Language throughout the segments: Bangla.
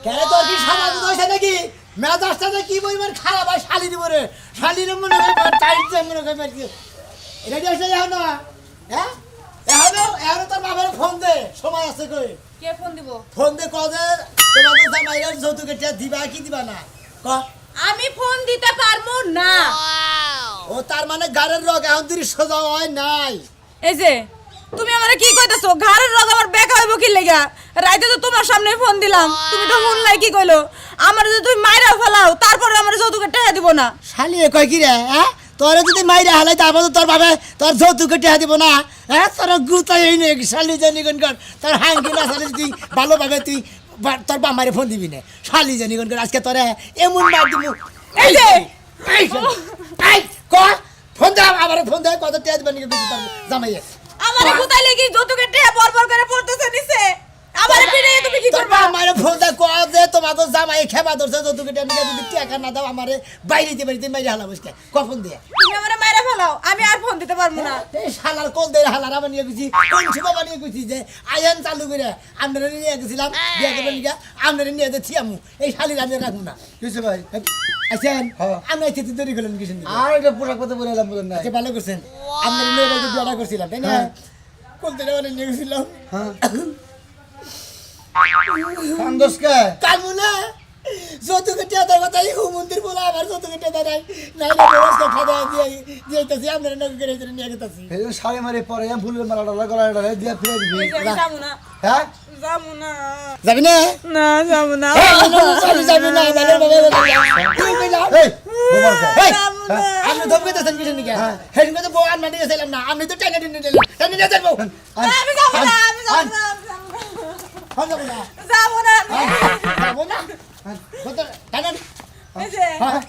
কেন তোর কি সাদা দুধ হয়েছে নাকি মেজাজটা কি পরিমাণ খারাপ হয় শালির উপরে শালির মনে হয় টাইট মনে হয় এটা কি হচ্ছে এখন হ্যাঁ এখন তোর বাবার ফোন দে সময় আছে কই কে ফোন দিব ফোন দে কদে তোমাদের জামাইয়ের যৌতুকের টাকা দিবা কি দিবা না ক আমি ফোন দিতে পারবো না ও তার মানে গাড়ির রোগ এখন তুই সোজা হয় নাই এই যে তুমি আমারে কি কইতাছো ঘরের রোগ আমার বেকা হইব কি লাগা রাইতে তো তোমার সামনে ফোন দিলাম তুমি তো ফোন নাই কি কইলো আমারে যদি তুমি মাইরা ফেলাও তারপরে আমারে যৌতুকের টাকা দিব না শালি কয় কি রে হ্যাঁ তোরে যদি মাইরা হালাই তারপর তোর বাবা তোর যৌতুকের টাকা দিব না হ্যাঁ তোর গুতাই নে শালি জানি কোন কর তোর হাঙ্গি না শালি তুই ভালোভাবে তুই তোর বামারে ফোন দিবি না শালি জানি কোন কর আজকে তোরে এমন মার দিব এই যে এই ক ফোন দে আমারে ফোন দে কত টাকা দিবেন কি তোর জামাইয়ে আমারে গুতাই লাগি যৌতুকের টাকা বরবর করে পড়তেছে নিচে আমারে পিড়ে তুমি কি করবা আমারে ফোন দে কো দে তোমাকে জামাই খেবা ধরছে যৌতুকের টাকা যদি টাকা না দাও আমারে বাইরে দিতে বাড়িতে মাইরা হালা বসকে কখন দিয়ে তুমি আমারে মাইরা ফেলাও আমি আর ফোন দিতে পারবো না এই শালার কোন দে হালার বানিয়ে গেছি কোন সুবা বানিয়ে গেছি যে আয়ান চালু করে আমরা নিয়ে গেছিলাম বিয়া করবেন লিগা আমরা নিয়ে যাচ্ছি আমু এই শালির আমি রাখবো না কিছু ভাই আছেন হ্যাঁ। আমি আইতে তৈরি করলাম কিছু আর এটা পোশাক পরে বলে এলাম বুঝলেন না আচ্ছা ভালো করছেন আমরা নিয়ে বাড়িতে বিয়াটা করছিলাম তাই না হ্যাঁ। কোন দিনে মানে নিয়ে গেছিলাম হ্যাঁ কান্দসকে কামু না যৌতুকের টাকা কথাই মন্দির বলা আমার যৌতুকের টাকা নাই নাই না ব্যবস্থা খাওয়া দিয়ে দিয়েছি আমরা নৌকা করে নিয়ে গেছি এই যে শাড়ি মারি পরে ফুলের মালা ডালা গলা ডালা দিয়ে ফিরে দিবি এই যে আমি যাবো না হ্যাঁ যাবো না যাবি না না যাবো না আমি যাবি না ভালো তুই কইলা এই বোমার কে এই যাবো না আপনি ধমকে দিয়েছেন কিছু নাকি হেন কথা বউ আর মাটি গেছিলাম না আপনি তো টাকা দিন দিলেন টাকা নিয়ে যাবো আমি যাবো না আমি যাবো না হন যাবো না যাবো না যাবো না কত টাকা এই যে হ্যাঁ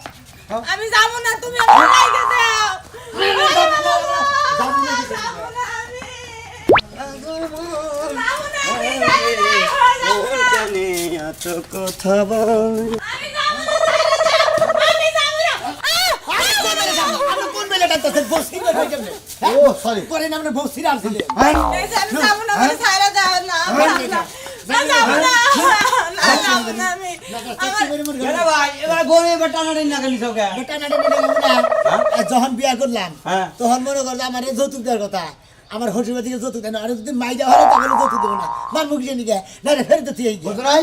আমি যাবো না তুমি আমাকে লাইকে দাও যাবো না যাবো না আমি যাবো না আমি যাবো না জানি এত কথা বল আমি যাবো না আমি যাবো না আপনি কোন বেলা ডাক্তার বসি করে কেমনে ও সরি পরে না আপনি বসি রাখছিলেন এই যে আমি যাবো না আমি ছাইরা যাও না আমি যাবো না না যাবো না আমি কেন ভাই এবার গরে বেটা নাড়ি না গেলি সকে যখন বিয়া করলাম হ্যাঁ। তখন মনে করলো আমার যৌতুক দেওয়ার কথা আমার হসিবার দিকে যৌতুক দেয় না আর যদি মাই দেওয়া হয় তাহলে যৌতুক দেবো না মান মুখ নিকে না ফেরত দিতে বুঝো নাই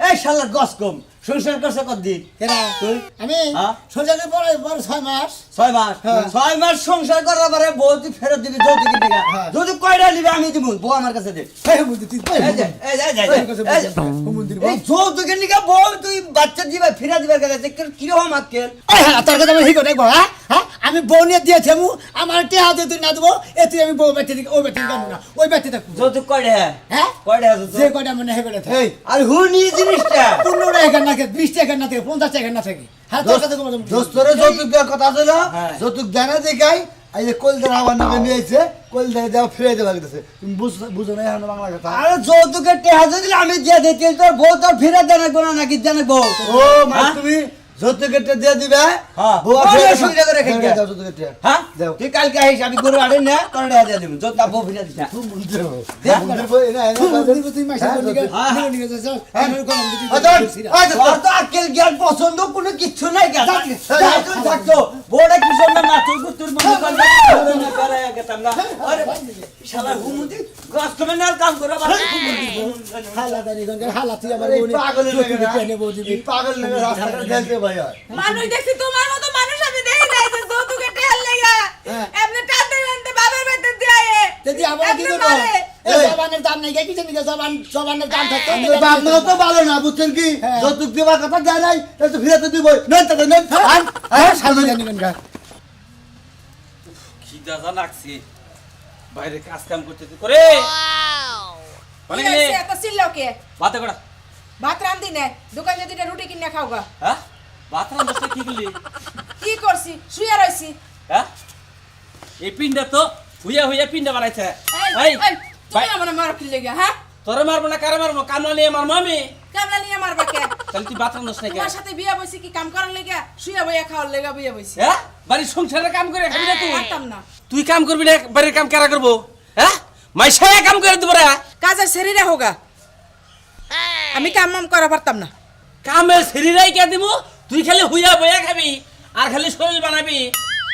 এই শালার গস কম সংসার করছে কতদিন কেনা তুই? আমি হ্যাঁ। সোজাকে পরে 6 মাস 6 মাস হ্যাঁ। 6 মাস সংসার করার পরে বউ তুই ফেরত দিবি যৌতুক দিবি হ্যাঁ। যদি কয়টা নিবি আমি দিব বউ আমার কাছে দে এই বুদ্ধি তুই এই যে, এই যে, এই যে, এই যে। মন্দির এই যৌতুকের নিকা বউ তুই বাচ্চা দিবা ফিরা দিবার কাছে কি রকম আজকেল তোর কথা আমি ঠিক দেখবো হ্যাঁ হ্যাঁ আমি বউ নিয়ে দিয়েছি আমি আমার টেহা দিয়ে তুই না দেবো এ তুই আমি বউ ব্যক্তি ওই ব্যক্তি জানবো না ওই ব্যক্তি থাকবো যৌতুক কয়টা হ্যাঁ কয়টা যে যৌতুক কয়টা মনে হয় কয়টা এই আর হুনি জিনিসটা 15 টাকা না থাকে 20 টাকা না থাকে 50 টাকা না থাকে হ্যাঁ তোর কাছে কোনো দোস্তরে যৌতুক দেওয়ার কথা ছিল হ্যাঁ। যৌতুক দেয় না দেখাই এই যে কলদের আবার নামে নিয়েছে কলদের দেওয়া ফিরে দেওয়া গেছে তুমি বুঝো না এখন বাংলা কথা আরে যৌতুকের টেহা যদি আমি দিয়ে দিতে তোর বউ তোর ফিরে দেনে কোন নাকি দেনে বউ ও মা হ্যাঁ? তুমি যৌতুকের টাকা দিয়ে দিবে হ্যাঁ। বউ বউ ফিরে সুবিধা করে রেখে ফিরে দেয়। দাও যৌতুকের টাকা হ্যাঁ দাও। তুই কালকে আইস আমি গরু আড়ে না তোর টাকা দিয়ে দিব যত বউ ফিরে দিস না খুব মন্দির হবে হ্যাঁ? মন্দির বই না তুই মাসে হ্যাঁ, নিকে হ্যাঁ, হ্যাঁ। নিকে যাস আমি কলম দিতে তোর তো আকেল জ্ঞান পছন্দ কোনো কিচ্ছু নাই গা যা, তুই থাকতো বউটা কি সুন্দর না তুই তোর মনে করবে না করে গেতাম না আরে শালা হুমুদি গাছ কমে না কাম করে বাবা হালা দানি গঙ্গা হালা তুই আমার এই বউনি পাগলের লেগে না, টেনে বউ দিবি এই পাগল লেগে রাস্তাটা দেখতে ভাই হয় মানুষ দেখছি তোমার মতো মানুষ আমি দেখি নাই যে যৌতুকে টেল লেগা হ্যাঁ। এমনি টানতে টানতে বাবার বেতে দিয়ে যদি আমরা কি করব এই জবানের দাম নাই কি জানি জবানের দাম থাকতো আমাদের বাপ মা তো ভালো না বুঝছেন কি হ্যাঁ। যৌতুক দেওয়ার কথা যায় নাই তাহলে তো ফিরে তো দিবই নয় তো নয় হ্যাঁ সামনে জানি গঙ্গা খিদা যা লাগছে বাইরে কাজ কাম করতে করে মানে কি হইছে এত চিল্লাও কে বাতে করা ভাত রান্ধি নে দোকানে দুইটা রুটি কিনে খাওগা হ্যাঁ বাথরুম বসে কি করলি কি করছি শুয়ে রইছি হ্যাঁ এই পিন্ডা তো হুইয়া হুইয়া পিন্ডা বানাইছে এই এই তুমি আমার মার কি লেগা হ্যাঁ তোরে মারবো না কারে মারবো কামলা নিয়ে মারবো আমি কামলা নিয়ে মারবা কে তাহলে তুই বাথরুম বসে তোমার সাথে বিয়া বইছি কি কাম করার লেগা শুয়ে বইয়া খাওয়ার লেগা বিয়া বইছি হ্যাঁ বাড়ির সংসারে কাম করে খাবি না তুই পারতাম না তুই কাম করবি না বাড়ির কাম কারা করবো হ্যাঁ মাইশায় কাম করে দিব রে কাজের শরীরে হোগা আমি কাম মাম করা পারতাম না। কামের শরীরাই কে দিব, তুই খালি হুইয়া বইয়া খাবি আর খালি শরীর বানাবি।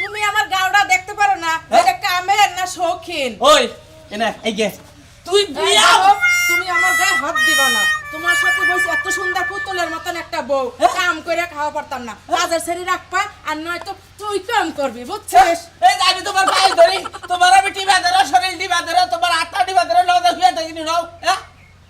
তুমি আমার গাওটা দেখতে পারো না, এটা কামের না শৌখিন। ওই এনা এই গে তুই বিয়া তুমি আমার গায়ে হাত দিবা না। তোমার সাথে বসে এত সুন্দর পুতুলের মতন একটা বউ, কাম করে খাওয়া পারতাম না। বাজার ছেড়ে রাখবা, আর নয়তো তুই কাম করবি, বুঝছিস? এই যে আমি তোমার পায়ে ধরি, তোমার আমি টিবা ধরো, শরীর টিবা ধরো, তোমার আটটা টিবা ধরো, নদে হুইয়া দেখিনি নাও। হ্যাঁ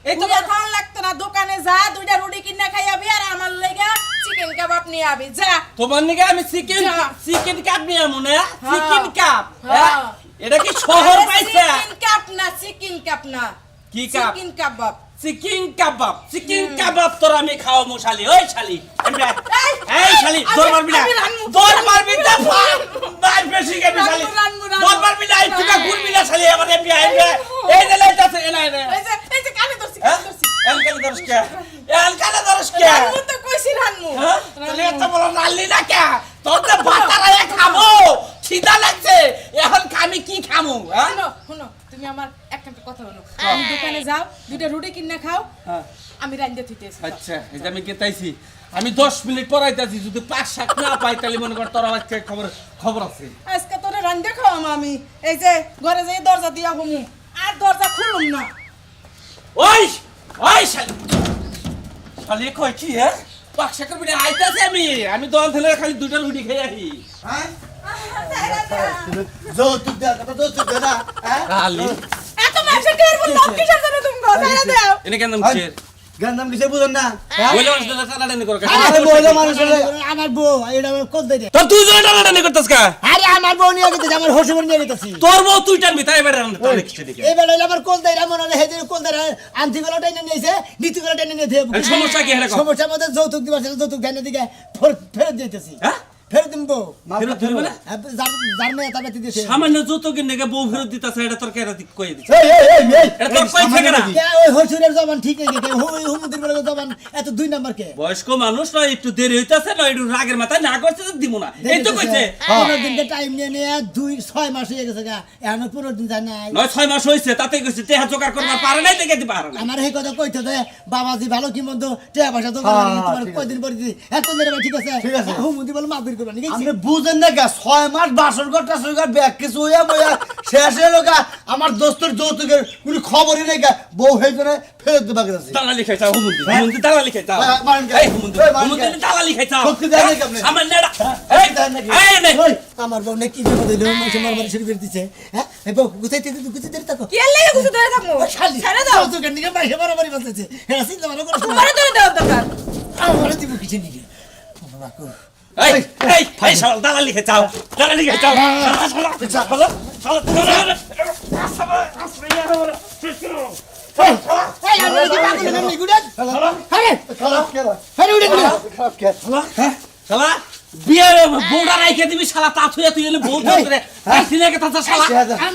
এই এই তো তোমার খাওয়া লাগতো না, দোকানে যা, 2টা রুটি কিনে খাইয়াবি, আর আমার লেগে চিকেন কাবাব নিয়ে আবি, যা। তোমার নিকে আমি চিকেন যা। চিকেন কাপ নিয়ে মনে হ্যাঁ। Chicken cup. হ্যাঁ। হ্যাঁ? এটা কি শহর আরে পাইছে? চিকেন কাপ না, চিকেন কাপ না, কি কাপ? চিকেন কাবাব। চিকেন কাবাব, চিকেন কাবাব তোর আমি খাওয়া মশালি। ওই শালি এই শালি আমি- দৌড় মারবি না, আমি রানবো। দৌড় মারবি না, বাই বেশি খাবি শালি, রানবো। দৌড় মারবি না, এই তুই ঘুরবি না শালি। আমার এমবি এই যে লাইতাছে এনা এনা এই যে কানে ধরছি, হ্যাঁ কানে ধরছি। এলকালে দরস কে, এলকালে দরস কে, রানবো তো কইছি, রানবো। হ্যাঁ তাহলে এত বড় নালি না কে, তোর তো ভাতারা খাবো, খিদা লাগছে এখন আমি কি খামু? হ্যাঁ শুনো, শুনো, তুমি আমার একটা কথা বলো। তুমি দোকানে যাও, 2টা রুটি কিনে খাও, হ্যাঁ। আমি রাইন্দা থুইতেছি। আচ্ছা এই যে আমি কেতাইছি, আমি 10 মিনিট পরাইতাছি, যদি 5-7 না পাই তাহলে মনে কর তোর আজকে খবর আছে। আজকে তোরে রাইন্দা খাওয়াম আমি। এই যে ঘরে যাই দরজা দিয়া হুমু, আর দরজা খুলুম না। ওই ওই শালি শালি কই কি হ্যাঁ পাকশা করবি না, আইতাছি আমি দল থেকে খালি 2টা রুটি খেয়ে আহি। হ্যাঁ যৌতুক দেওয়ার কথা যৌতুক দে না হ্যাঁ খালি এত মানুষের টের বল কিসের জন্য তুমি ঘরে দাও? এনে কেন মুছের গান্দাম কিসে বুঝেন না হ্যাঁ? বলে মানুষ দাদা টানাটানি করে আরে মহিলা মানুষের আমার বউ এটা কোন দেয় তোর তুই জন্য টানাটানি করতেছ কা? আরে আমার বউ নিয়ে গেছে, আমার হসুর নিয়ে গেছি। তোর বউ তুই টানবি তাই বেড়ে টানে কিসে দিকে? এবার হইলে আমার কোন দেয় মনে হলে হেদের কোন দেয় আনতি গলা টেনে নিয়েছে, নীতি গলা টেনে নিয়ে দিয়ে আর সমস্যা কি এটা? সমস্যার মধ্যে যৌতুক দিবার ছিল, যৌতুক ধ্যানের দিকে ফেরত দিতেছি। হ্যাঁ ফেরত দিন বউ ফেরত ধরবে না? যার মেয়ে তার বেঁচে দিয়েছে। সামান্য যৌতুকের নেগে বউ ফেরত দিতাছে, এটা তোর কেরা দিক কই দিছে? এই এই এই এই এটা তোর কই থাকে না? কে ওই হসুরের জবান ঠিক নেই, কে হুমুদির বলে জবান এত 2 নাম্বার কে? বয়স্ক মানুষ না, একটু দেরি হইতাছে না, একটু রাগের মাথায় না করছে তো দিব না, এই তো কইছে। 15 দিনকে টাইম নিয়ে নিয়ে 2-6 মাস হয়ে গেছে গা, এখন 15 দিন যায় নাই। 9-6 মাস হইছে, তাতে কইছে টেহা জোগাড় করবার পারে নাই, দেখে দিতে পারে না। আমার এই কথা কইতে দে, বাবাজি ভালো কি মন্দ টাকা পয়সা তো হ্যাঁ, তোমার ঠিক কয়দিন পরে দিই, এখন ধরে ঠিক আছে ঠিক আছে। হুমুদি বলে মাদুর করবা নাকি? আপনি বুঝেন না গা 6 মাস বাসর ঘর টাসর ঘর ব্যাগ কিছু হইয়া বইয়া শেষ হয়ে গা আমার দোস্তের যৌতুকের কোনো খবরই নেই গা, বউ হয়ে করে ফেরত দেবা গেছে তালা লিখাই চাও হুমুন্দি, হুমুন্দি তালা লিখাই চাও। হ্যাঁ, মারেন কে? এই হুমুন্দি, এই মারেন হুমুন্দি কে? তালা লিখাই চাও। সত্যি দেয় নাকি আপনি? সামান্য এটা, এই, দেয় নাকি? এই নে। ওই, আমার বউ নাকি বিপদ হইলো, মাসে মারমারি শুরু করে দিছে। হ্যাঁ এই বউ গুছাইতে গুছাইতে থাকো। কি এর লাগে কিছু ধরে থাকবো? শালি ছেড়ে দাও। যৌতুকের নিকে মাসে মারামারি বাঁচতেছে, হ্যাঁ চিন্তা ভালো করো। তোমারে ধরে দেওয়ার দরকার। আমার দিব কিছু নিকে বাবা এই, এই, এই, শালা, তালা লিখাই চাও, তালা লিখাই চাও। শালা, শালা, শালা, শালা, শালা, এই আমরা কি পাগল না নিগুড়া? আরে খারাপ কেরা আরে উড়ে গেল। খারাপ কে শালা, বিয়ের বউটা রাইখে দিবি, শালা, তা থুয়ে তুই এলে বউ ধরে করে, আসি নাকি তাছা, শালা,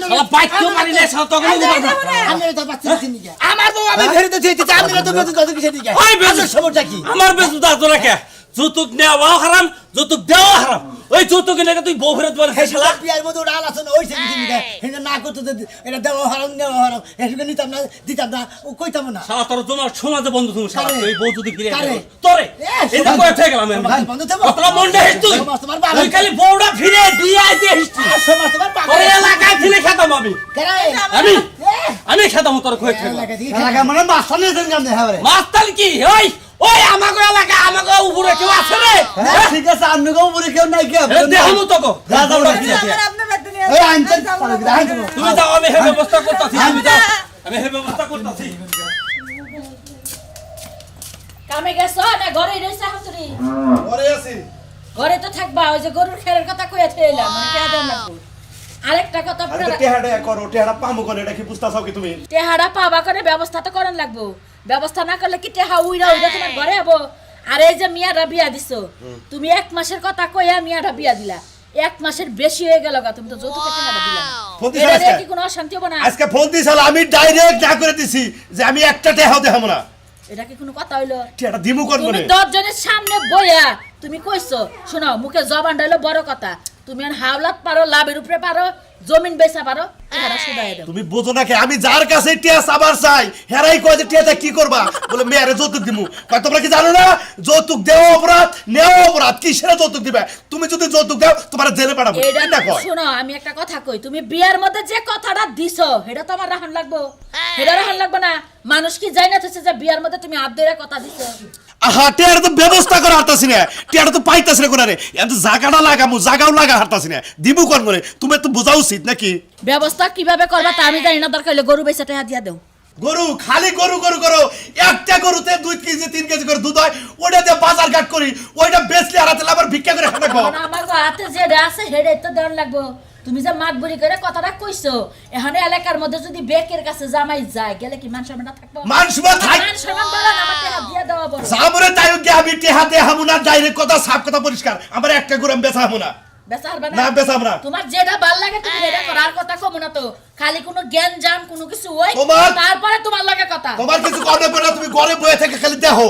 শালা, বাইককেও মারি নাই, শালা, তখনও দিবার না। আমরা তো পাচ্ছি না নিকে। আমার বউ আমি ফেরত দিতে চাই, আমরা তো কত কিছু দিকে। ওই বেজু, সমস্যা কি? আমার বেজু দা তোরা কে? যৌতুক নেওয়াও হারাম, যৌতুক দেওয়াও হারাম। ওই যৌতুক লেগে তুই বউ ফেরত বলে এই শালা। শালা বিয়ার মধ্যে ওটা আলোচনা হইছে কিছু নিকে। এটা না করতে তো এটা দেওয়া হারাম নেওয়া হারাম। এটা নিতাম না, দিতাম না, ও কইতাম না। শালা, তোর তোমার সমাজে বন্ধু তুমি, শালা, কারে? তুই বউ যদি ফিরে কারে? আসে, তোরে এই যে কয়ে থেকে গেলাম আমি। ভাই বন্ধু তো কতটা মনটা হেস তুই? তোমার বাবা তুই খালি বউটা ফিরে দিয়ে আইতে হিসছি। সমাজ তোমার বাবা ওরে এলাকায় ফিরে খেতাম আমি, আমি খেতাম তোর কয়ে থেকে। এলাকা মানে মাস্টার নিয়েছেন কেমনে হ্যাঁ রে মাস্তাল কি? ওই ওই আমাকে এলাকা, আমাকে উপরে কেউ আছে রে? হ্যাঁ ঠিক আছে আপনি কেউ বলে কেউ নাই কি এ দেহামু তোকে। যা, যা, বউটা যা। ফিরে দিয়ে। আমার আপনার বাড়িতে নিয়ে এই আসো। আনছেন আনছেন তুমি যাও, আমি হে ব্যবস্থা করতেছি, তুমি যাও, আমি হে ব্যবস্থা করতেছি। কামে গেছো না ঘরে রইছে হাতুরি? পরে আছি ঘরে তো থাকবা, ওই যে গরুর খেরের কথা কইয়া থইলাম, মানে কে দাম লাগবো। আরেকটা কথা আপনারা টেহাটা করো টেহাটা পামু করে এটা কি বুঝতাছো কি তুমি টেহাড়া পাবা করে ব্যবস্থা তো করান লাগবো। ব্যবস্থা না করলে কি টেহা উইরা উইরা তোমার ঘরে আবো? আর এই যে মিয়াটা বিয়া দিছো, তুমি 1 মাসের কথা কইয়া মিয়াটা বিয়া দিলা, 1 মাসের বেশি হয়ে গেল গা, তুমি তো যৌতুকের টাকাটা দিলা না। ফোন দিছ এটা আজকে? দিয়ে কি কোনো অশান্তি হবে না? আজকে ফোন দিছাল আমি ডাইরেক্ট না করে দিছি যে আমি একটা টেহাও দেখাবো না এটা কি কোনো কথা হইলো? টেহাটা দিমু কোন তুমি মনে 10 জনের সামনে বইয়া তুমি কইছো, শোনো, মুখে জবান হইলো বড় কথা, তুমি আর হাওলাত পারো, লাভের উপরে পারো, জমিন বেচা পারো, এখানে শুধাই দাও। তুমি বোঝো না কে আমি যার কাছে টিয়া আবার চাই হেরাই কয় যে টিয়াটা কি করবা বলে মেয়েরে যৌতুক দিমু কয় তোমরা কি জানো না যৌতুক দেওয়া অপরাধ নেওয়া অপরাধ কিসের যৌতুক দিবে তুমি যদি যৌতুক দাও তোমার জেলে পাঠাবো এটা এটা কয় শোনো, আমি একটা কথা কই, তুমি বিয়ার মধ্যে যে কথাটা দিছো সেটা তো আমার রাহন লাগবো, সেটা রাহন লাগবে না? মানুষ কি জানি না যে বিয়ার মধ্যে তুমি আব্দের কথা দিছো? আহা টিয়ার তো ব্যবস্থা করা হারতাছি না টিয়ার তো পাইতাছি না কোনারে এত জায়গাটা লাগামু জায়গাও লাগা হারতাছি না দিমু কোন করে তুমি তো বোঝা উচিত নাকি ব্যবস্থা কিভাবে করবা তা আমি জানি না, দরকার হলে গরু বেচা টাকা দিয়া দাও। গরু খালি গরু গরু করো একটা গরুতে 2 কেজি 3 কেজি করে দুধ হয় ওইটা দিয়ে বাজার ঘাট করি ওইটা বেচলে হারাতে আবার ভিক্ষা করে খাবে এখন আমার হাতে যেটা আছে সেটাই তো দেওয়ার লাগবো। তুমি যে মাতবুরি করে কথাটা কইছো, এখানে এলাকার মধ্যে যদি বেকের কাছে জামাই যায় গেলে কি মান সম্মান থাকবো? মান সম্মান থাক মান সম্মান বলো না, আমার টাকা দিয়া দেওয়া বড়। সামনে তাই কি আমি টেহাতে হামু না ডাইরেক্ট কথা সাফ কথা পরিষ্কার আমার একটা গরু আমি বেচা হামু না বেচা হারবা না বেচাম না তোমার যেটা ভাল লাগে তুমি এটা করার কথা কমু না তো, খালি কোনো জ্ঞান জাম কোনো কিছু ওই তোমার- তারপরে তোমার লাগে কথা। তোমার কিছু করতে পারে না তুমি ঘরে বসে থেকে খালি দেখো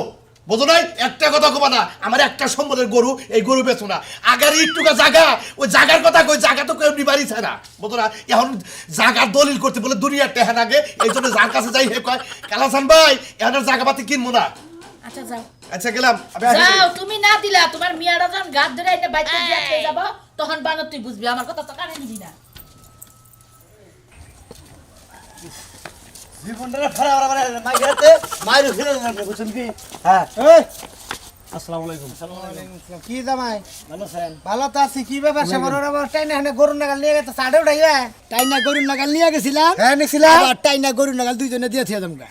বুঝো নাই একটা কথা কবা না আমার একটা সম্বলের গরু এই গরু বেচো না আগার একটুকা জায়গা ওই জায়গার কথা কই জায়গা তো কেউ নিবারই চায় না বুঝো না এখন জায়গার দলিল করতে বলে দুনিয়ার টেহান আগে এই জন্য যার কাছে যাই হে কয় কালাসান ভাই এখন জায়গা পাতি কিনবো না আচ্ছা যাও আচ্ছা গেলাম আমি আসি। যাও, তুমি না দিলা তোমার মিয়াটা যখন গাদ ধরে এনে বাইতে দিয়া খেয়ে যাব তখন বানর তুই বুঝবি, আমার কথা তো কানে নিবি না। জীবনটা ফেরা মানে মাইরাতে মাইরু ফেলে না বুঝছেন কি হ্যাঁ এই আসসালামু আলাইকুম কি জামাই ভালো আছেন ভালো তো আছি, কি ব্যাপার সে বড় বড় টাইনা হানে গরু নাগাল নিয়ে গেছে সাড়ে উঠাইবা? টাইনা গরু নাগাল নিয়ে গেছিলাম। হ্যাঁ নিছিলাম। আবার টাইনা গরু নাগাল দুইজনে দিয়েছি তোমরা।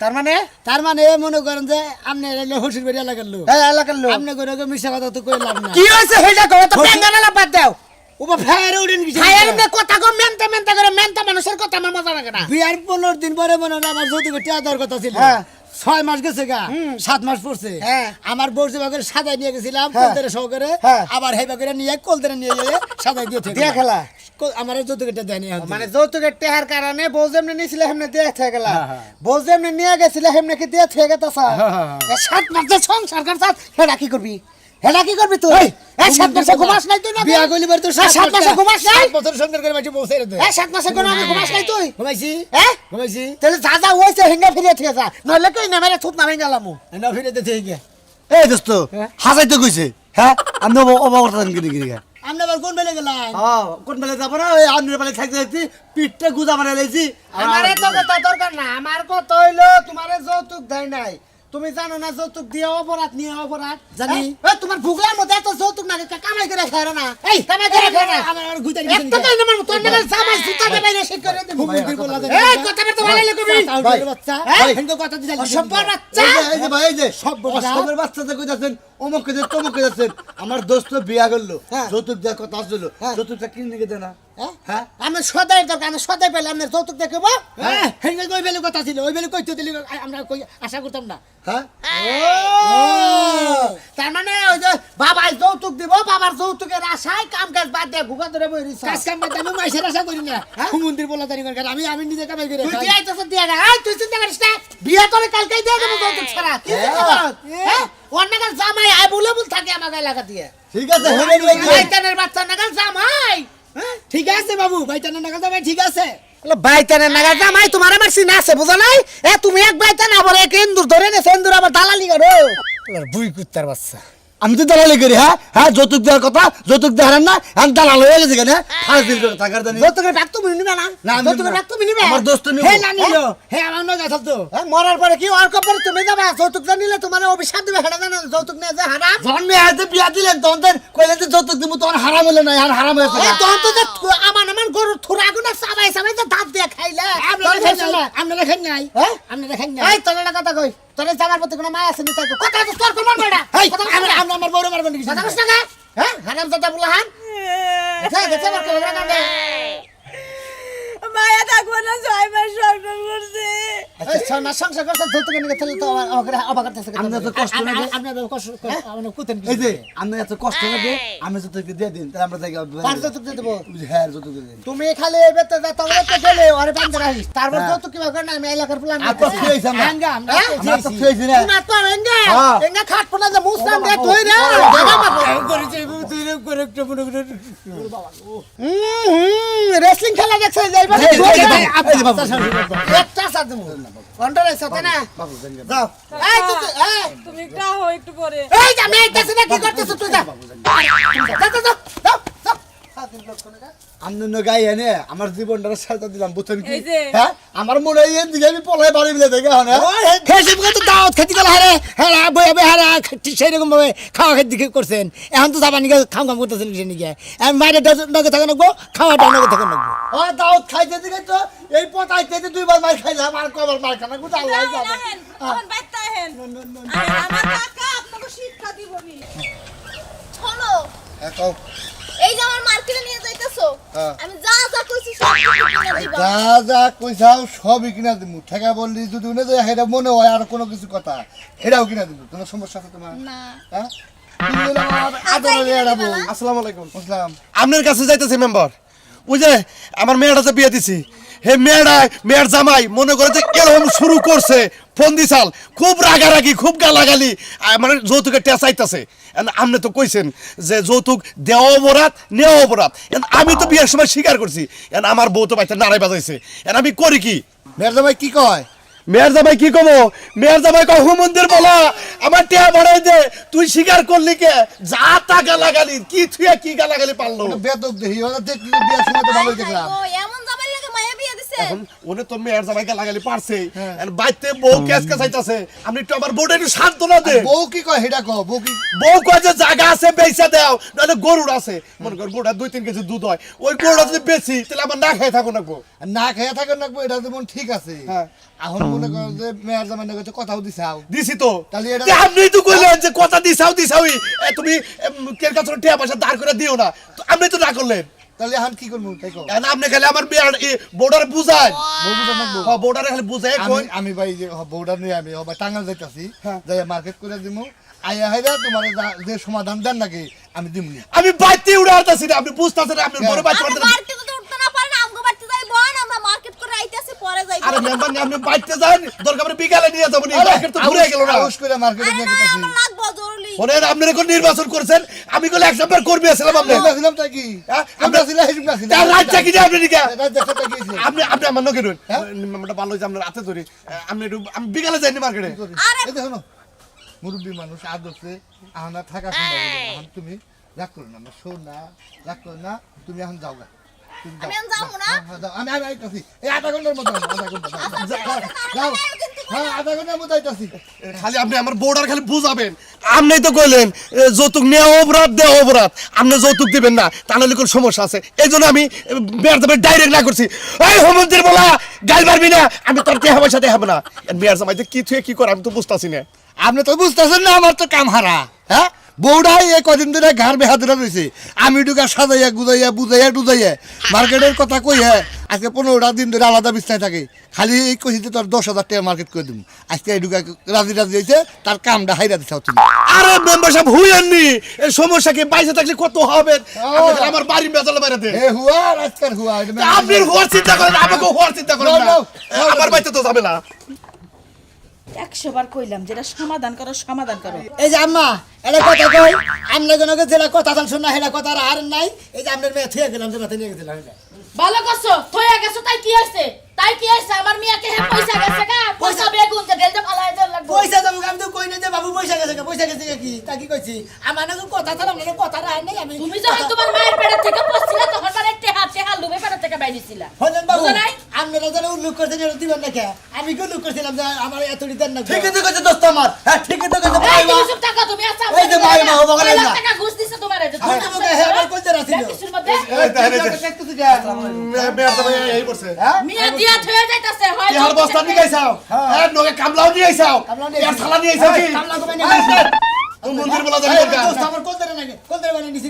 তার মানে মনে করেন যে আপনি এলে হসির বাড়ি এলাকার লোক। হ্যাঁ এলাকার লোক। আপনি করে মিশা কথা তো কই লাভ না। কি হইছে হেডা কও তো পেঙ্গানালা বাদ দাও। ওবা ফায়ারে উড়েন গেছে। ফায়ারে নে কথা কো মেনতা মেনতা করে মেনতা মানুষের কথা আমার মজা লাগে না। বিয়ার 15 দিন পরে মনে হয় আমার যৌতুকে টিয়া দেওয়ার কথা ছিল। হ্যাঁ 6 মাস গেছে গা 7 মাস পড়ছে। আমার বউ যে বাগের সাদাই নিয়ে গেছিলাম কোলদের সহকারে, আবার হেই বাগের নিয়ে কোলদের নিয়ে গিয়ে সাদাই দিয়ে থেকে দিয়া খেলা আমার যৌতুকটা দেয়নি। মানে যৌতুকের টেহার কারণে বউ যেমনি নিছিল হেমনে দিয়ে থেকে গেলা, বউ যেমনি নিয়ে গেছিল হেমনে কি দিয়ে থেকে গেতাছ। 7 মাস যে সংসার করছস হেডা কি করবি? হেডা কি করবি তুই? এই 7 মাসে ঘুমাস নাই তুই না? বিয়া কইলি বার তুই 7 মাসে ঘুমাস নাই? 7 বছর সংসার করে মাঝে বউ ছেড়ে দে। এই 7 মাসে কোন আমি ঘুমাস নাই তুই? ঘুমাইছি। হ্যাঁ ঘুমাইছি। তাহলে যা যা হইছে হেঙ্গা ফিরে থেকে যা, নইলে কই না মেরে থুত না ভেঙ্গালামু। না ফিরে দে থেকে গিয়া। এই দোস্ত হাজাই তো কইছে হ্যাঁ আমি অবগতন গিরি গিরি আমরা আবার কোন বেলে গেলাম? হ্যাঁ কোন বেলা যাব না ওই আন্নের বেলা থাকতে থাকতে পিঠটা গুজা মারা লাইছি আমারে তো কথা দরকার না, আমার কথা হইলো তোমারে যৌতুক দেয় নাই। তুমি জানো না যৌতুক দিয়ে অপরাধ নিয়ে অপরাধ জানি। এই তোমার ভুগলার মধ্যে এত যৌতুক না কামাই করে খায় না। এই কামাই করে খায় না আমার গুতাই দিছেন। একটা তাই না আমার তোর নাগাল জামাই সুতা দে বাইরে শেক করে দেব। হুমুন্দির বলা দে। এই কথা বের তো ভালো লাগবে ভাই বাচ্চা। এই হেনকো কথা দিছেন সব্বার বাচ্চা। এই যে ভাই এই যে সবের বাচ্চাতে কইতাছেন অমুক কইতে তমুক কইতাছেন আমার দোস্ত বিয়া করলো যৌতুক দেওয়ার কথা আসছিল যৌতুকটা কিনে দিকে দে না হ্যাঁ আমি সদাই দরকার, আমি সদাই পেলে আপনার যৌতুক দেখবো। হ্যাঁ হেনকো ওই বেলে কথা ছিল, ওই বেলে কইতে দিলে আমরা কই আশা করতাম না। হ্যাঁ তার মানে ওই যে বাবাই যৌতুক দিব, বাবার যৌতুকের আশায় কাম কাজ বাদ দিয়ে ভুগা ধরে বই রইছে। কাজ কাম বাদ দিয়ে আমি মাইসের আশা করি না। হুমুন্দির বলা তারি করে আমি আমি নিজে কামাই করে খাই। তুই আইতাছ দিয়া না, এই তুই চিন্তা করিস না, বিয়া করে কালকেই দিয়ে দেব যৌতুক ছাড়া। কি চিন্তা করছ? হ্যাঁ অন্যকাল জামাই আই বলে বল থাকে আমাকে এলাকা দিয়ে। ঠিক আছে হেরে নিয়ে বাইতানের বাচ্চা নাগাল জামাই। ঠিক আছে বাবু, বাইতানের নাগাল জামাই ঠিক আছে। বাইতানের নাগাল জামাই তোমার আমার সিনা আছে বুঝা নাই? এ তুমি এক বাইতান আবার এক এন্দুর ধরে নে সেন্দুর আবার দালালি করো। বুই কুত্তার বাচ্চা। আমি তো দালালি করি হ্যাঁ হ্যাঁ যৌতুক দেওয়ার কথা যৌতুক দেওয়ার না আমি দালাল হয়ে গেছি কেন ফাঁস দিন করে থাকার জানি যৌতুকের ব্যাগ তুমি নিবে না? যৌতুকের ব্যাগ তুমি নিবে? আমার দোস্ত নিব হে না নিল, হে আমার নয় কথা তো। মরার পরে কি ওর কপরে তুমি যাবে? যৌতুকটা নিলে তোমার অভিশাপ দিবে হেডা জানো? যৌতুক নিয়ে যে হারাম। যখন মেয়ে হাতে বিয়া দিলেন তখন কইলেন যে যৌতুক দিব তখন হারাম হলে না আর হারাম হয়েছে এই তখন তো যে আমার গরুর থুরা গুনা চাবাই চাবাই যে দাঁত দিয়ে খাইলে। আপনারা খাই নাই, হ্যাঁ? আপনারা খাই নাই। এই তোর একটা কথা কই, তোর জামার প্রতি কোনো মায়া আছে নি? তাই কথা তো তোর কোন মারবে না। এই আমরা আমার বড় মারবেন কি? কথা কইছ না? হ্যাঁ হারাম জাদা বুলাহান। গেছে গেছে আমার কথা কান্দে। মা মায়া থাকবো না 6 মাস সংসার করছে আচ্ছা ছয় মাস সংসার করতে যৌতুক নিয়ে তাহলে তো আমাকে অবাক করতেছে আমরা তো কষ্ট না দে। আপনার কষ্ট মানে কোতেন এই যে আমরা এত কষ্ট না দে, আমি যত দিয়ে দিন তাহলে আমরা জায়গা পাঁচ যৌতুক দিয়ে দেবো হ্যাঁ যত দিয়ে দিন। তুমি খালি এবে তো তোমরা তো গেলে ওরে বান্ধে রাখিস তারপর যৌতুক কি করে না আমি এলাকার প্ল্যান আর তো খেয়েছি আমরা। আঙ্গা আমরা আমরা তো খেয়েছি না। না তো এঙ্গা হ্যাঁ। এঙ্গা খাট পনা যে মুসলাম দে ধই রে দেখা মারবো করেছে তুই করে একটা মনে করে রেসলিং খেলা দেখছ যাইবা এই যে বাবু। একটা সাথে কন্ট্রোল আছে তাই না যাও। এই তুই এই তুমি কাহো একটু পরে এই যে আমি আইতাছি না কি করতেছ তুই যা যা যা যা আমি গাই এনে আমার জীবনটা সাজা দিলাম বুঝছেন কি এই যে। হ্যাঁ আমার মনে হয় এর দিকে আমি পলাই বাড়ি মিলে দেখে হ্যাঁ ফেসিপ তো দাওয়াত খেতে গেল হারে হ্যাঁ বই হবে হারে সেই রকম ভাবে খাওয়া খেতে করছেন এখন তো যাবানি খাওয়া কাম করতেছেন কিসে নিকে মায়ের নগে থাকা নাকবো খাওয়াটা নগে থাকা নাকবো ও দাওত খাইতে দিকে তো এই পথ আইতে দুইবার মার খাইলাম আর কবার মার খানা কোথা আল্লাহ জানে আহেন আমার বাইতে আহেন আমার কাকা আপনাকে শিক্ষা দিবনি শোনো হ্যাঁ কও এই যে আমার মার্কেটে নিয়ে যাইতেছো হ্যাঁ। আমি যা যা কইছি সব কিছু কিনে দিবা যা যা কইছাও সবই কিনা দিমু ঠেকা বললি যদি উনি যায় সেটা মনে হয় আর কোনো কিছু কথা এটাও কিনা দিমু কোনো সমস্যা আছে তোমার না হ্যাঁ তুমি হলো আমার আদরের এড়াবো আসসালামু আলাইকুম বুঝলাম আপনার কাছে যাইতেছি মেম্বার ওই যে আমার মেয়েটা যে বিয়ে দিছি হে মেয়ের জামাই মনে করে যে এরকম শুরু করছে ফোন দিছাল খুব রাগারাগি খুব গালাগালি মানে যৌতুকের টেস আইতাছে আপনি তো কইছেন যে যৌতুক দেওয়া অপরাধ নেওয়া অপরাধ আমি তো বিয়ের সময় স্বীকার করছি আমার বউ তো বাইতে নাড়াই বাজাইছে আমি করি কি মেয়ের জামাই কি কয় মেয়ের জামাই কি কব মেয়ের জামাই কয় হুমন্দির বলা আমার টেয়া বাড়াই দে তুই স্বীকার করলি কে যা তা গালাগালি কি তুই কি গালাগালি পারলো বেদক দেহি ওরা দেখলি বিয়ার সময় তো ভালোই দেখলাম ও এমন জামাই লাগে মায়া বিয়ে দিছে এখন উনি তো মেয়ের জামাই গালাগালি পারছে বাইতে বউ কেস কেসাইতাছে আপনি একটু আমার বউটা একটু সান্ত্বনা দে বউ কি কয় সেটা কও বউ কি বউ কয় যে জায়গা আছে বেচা দাও নাহলে গরুর আছে মনে কর গরুটা 2-3 কেজি দুধ হয় ওই গরুটা যদি বেশি তাহলে আমার না খেয়ে থাকো না গো না খেয়ে থাকেন না এটা যেমন ঠিক আছে হ্যাঁ। এখন মনে করো যে মেয়ের জামাই নাকি কথাও দিছাও দিছি তো তাহলে এটা- তে আপনি তো কইলেন যে কথা দিছাওই তুমি কের কাছে টাকা পয়সা দাঁড় করে দিও না তো আপনি তো না করলেন তাহলে এখন কি করবো তাই কও এখন আপনি খালি আমার বর্ডার বুঝান বউ বুঝা নাকবো বর্ডারে খালি বুঝাই আমি কই আমি ভাই যে বউটা নিয়ে আমি ভাই টাঙ্গাল যাইতাছি হ্যাঁ। যাই মার্কেট করে দিমু আইয়া হাইরা তোমার যে সমাধান দেন নাকি আমি দিমু আমি বাইতে উড়ে আসতেছি না আপনি বুঝতেছেন আপনি বড় বাইতে আমি পারতেন মার্কেটে তো উঠতে না পারি না আমগো বাড়িতে যাই বন আমরা মার্কেট করে আইতাছি পরে যাই আরে মেম্বার আপনি বাইতে যান দরকার পড়লে বিকালে নিয়ে যাবো নি মার্কেট তো ঘুরে গেল না আউস করে মার্কেটে আরে নিয়ে না গেতাছি আমার লাগবো জরুরি ওরে আপনারা কোন নির্বাচন করছেন আমি কইলে এক নাম্বার কর্মী আছিলাম আপনি আমরা ছিলাম তাই কি হ্যাঁ? আমরা ছিলাম হেজুম না ছিলাম তার রাত চাকি যে আপনি নিকা দেখা তাই কি আপনি আপনি আমার নকে রুন হ্যাঁ? মেম্বারটা ভালো হইছে আপনার হাতে ধরি আপনি একটু আমি বিকালে যাইনি মার্কেটে এই দেখো না মুরব্বী মানুষ আদর্শে আহনা থাকা সম্ভব হলো না। এখন তুমি রাগ করো না আমার শোন না রাগ করো না তুমি এখন যাও গা তুমি যাও, আমি এখন যাবো না? হ্যাঁ, হ্যাঁ, যাও। আমি আইতাছি এই আধা ঘন্টার মতো আধা ঘন্টা যাও হ্যাঁ আধা ঘন্টার মতো আইতাছি খালি আপনি আমার বর্ডার খালি বুঝাবেন আপনি তো কইলেন যৌতুক নেওয়া অপরাধ দেওয়া অপরাধ আপনি যৌতুক দিবেন না তাহলে কোন সমস্যা আছে এই জন্য আমি মেয়ের জামাই ডাইরেক্ট না করছি ওই হোমন্দির বলা গাল মারবি না আমি তোর কে আমার সাথে হবে না মেয়ের জামাই যে কি থুয়ে কি করে আমি তো বুঝতাছি না আপনি তো বুঝতেছেন না আমার তো কাম হারা হ্যাঁ বউডাই এই কদিন ধরে ঘর বেহাদুরা রয়েছে আমি ঢুকা সাজাইয়া গুজাইয়া বুঝাইয়া টুজাইয়া মার্কেটের কথা কইয়া আজকে 15টা দিন ধরে আলাদা বিছনায় থাকে খালি এই কইতে তোর 10,000 টাকা মার্কেট করে দিব আজকে এই ঢুকা রাজি হয়েছে তার কামটা হাইরা দিছাও তুমি আরে মেম্বার সাহেব হুইয়াননি এই সমস্যা কি বাইসে থাকলে কত হবে আমার বাড়ি বেজাল বাইরেতে এ হুয়া আজকাল হুয়া আপনি হওয়ার চিন্তা করেন আমাকে হওয়ার চিন্তা করেন No, না no. আমার বাড়িতে তো যাবে না 100 বার কইলাম যেটা সমাধান করো সমাধান করো এই যে আম্মা এটা কথা কই আমরা জনকে যেটা কথা তাল শোনা সেটা কথা আর নাই এই যে আপনার মেয়ে থুয়ে গেলাম যে মাথায় নিয়ে গেছিলাম ভালো করছো থইয়া গেছো তাই কি হইছে আমার মিয়াকে হে পয়সা গেছে গা পয়সা বেগুন যে ঢেলতে ফালায় দেন লাগবে পয়সা দাম আমি তো কই না যে বাবু পয়সা গেছে কি তা কি কইছি আমার না কথা তাল আপনার কথা রায় নাই আমি তুমি যখন তোমার মায়ের পেটের থেকে পড়ছিলা তখন মানে টেহা লুবে পেটের থেকে বাইরেছিলা হলেন বাবু বুঝো নাই? আপনারা যেন উল্লেখ করছেন এটা দিবেন না কে আমি কি উল্লেখ করছিলাম যে আমার এতটি দেন না ঠিকই তো কইছে দোস্ত আমার হ্যাঁ ঠিকই তো কইছে এই তুমি সব টাকা তুমি আচ্ছা এই যে মায়ের মা হবো বলে না। টাকা ঘুষ দিছে তোমার এই যে আমি তোমাকে হে আবার কইতে রাছিল কিছুর মধ্যে মেয়ের জামাই এই করছে মিয়া দিয়া থইয়া যাইতাছে হয় কি হার বস্তা নিয়ে আইছাও হ্যাঁ নগে কামলাও নিয়ে আইছাও কামলাও নিয়ে এর থালা নিয়ে আইছাও কি কামলা কমাই নিয়ে মন্দির বলা জানি দোস্ত আমার কইতে না নাকি কোন ধরে বানিয়ে নিছি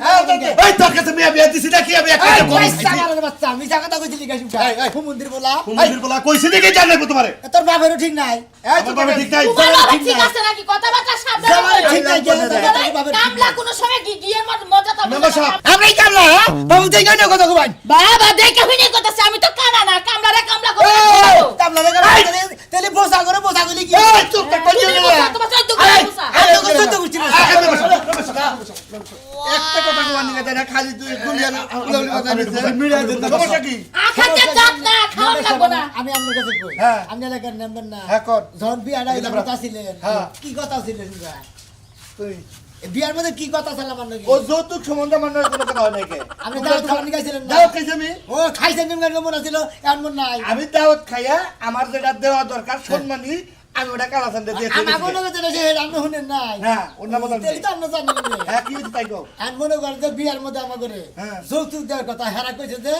এই তোর কাছে মেয়ে বিয়ে দিছি নাকি আমি একটা এই গরু পয়সা খাইছি? মারার বাচ্চা আমি যা কথা কইছিলি গাছ উঠা এই, হুমন্দির বলা হুমুন্দির বলা কইছি দেখে জানাবো তোমারে তোর বাপেরও ঠিক নাই আমার বাবা ঠিক নাই তোমার বাবা ঠিক আছে নাকি কথাবার্তা সাবধানে জামাই বলো। ঠিক নাই কেন তোর বলো, বাপের ঠিক কামলা নাই কোনো সময় গিয়ের মজা তো মেম্বার সাহেব আমরাই কামলা হ্যাঁ বাবু দেই না কথা কবাই বাবা দেখে হইনি কথাছে আমি তো কানা না কামলারে কামলা করে কামলা রে তেলে বসা করে বসা গলি কি এই চুপ থাক কই তুমি না বুঝা, তোমার চোদ্দ করে বুঝা। আমি তো সত্য করছি না একটা কথা কোয়ানি গেছে না খালি তুই গুলিয়া উলাউলি কথা দিছে মিডিয়া দিতে সমস্যা কি আখাতে চাপ না খাওয়া লাগবো না আমি আপনার কাছে কই হ্যাঁ। আপনি এলাকার নাম্বার না হ্যাঁ কর যখন বিয়াটা কথা ছিলেন হ্যাঁ। কি কথা ছিলেন তুই এই বিয়ার মধ্যে কি কথা ছিল আমার নাকি ও যৌতুক সম্বন্ধে আমার কোনো কথা হয় নাই কে আপনি দাওয়াত খাওয়া নিয়েছিলেন না দাওয়াত খাইছি আমি ও খাইছেন নিমগান মনে ছিল এমন মন নাই আমি দাওয়াত খাইয়া আমার যেটা দেওয়া দরকার সম্মানী আমি ওটা কালাসান দিয়ে আমার মনে হচ্ছে যে আপনি শুনেন নাই হ্যাঁ অন্য কথা তেল তো আপনি জানেন না হ্যাঁ কি হচ্ছে তাই কও আর মনে করেন যে বিয়ার মধ্যে আমার করে হ্যাঁ। যৌতুক দেওয়ার কথা হেরা কইছে যে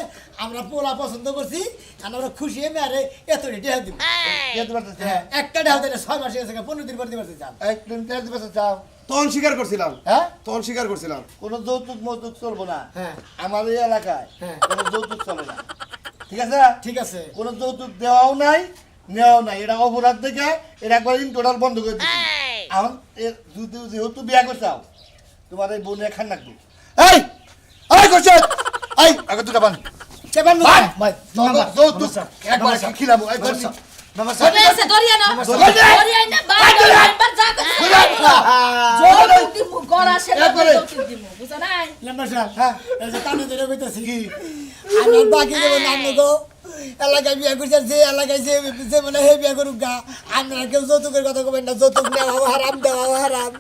আমরা পোলা পছন্দ করছি আর আমরা খুশি হয়ে মেরে এত রেডি হয়ে দিব কি হতে পারতেছে হ্যাঁ একটা ঢাল দিলে 6 মাস গেছে 15 দিন পর দিবার চান এক দিন তেল দিবে চাও তখন স্বীকার করছিলাম হ্যাঁ তখন স্বীকার করছিলাম কোনো যৌতুক মৌতুক চলবো না হ্যাঁ। আমার এই এলাকায় হ্যাঁ। কোনো যৌতুক চলে না ঠিক আছে ঠিক আছে কোনো যৌতুক দেওয়াও নাই নেওয়াও নাই এটা অপরাধ দেখে এটা একবার টোটাল বন্ধ করে দিচ্ছি এখন যেহেতু বিয়া করছাও তোমার এই বোনের খান রাখবো এই এই করছে এই আগে দুটা বান চেপান ভাই, ভাই যৌতুক একবার খিলাম একবার চলে এসে দরিয়া না দরিয়া না বাবা যা যৌতুক দিব গড়া সেটা যৌতুক দিব বুঝা নাই নাম্বার স্যার হ্যাঁ এই যে কানে ধরে কইতাছি কি আমার বাকি যেমন নাম গো এলাকায় বিয়া করছে যে এলাকায় যে মানে হে বিয়া করুক গা আমরা কেউ যৌতুকের কথা কবেন না যৌতুক নেওয়া হারাম দেওয়া হারাম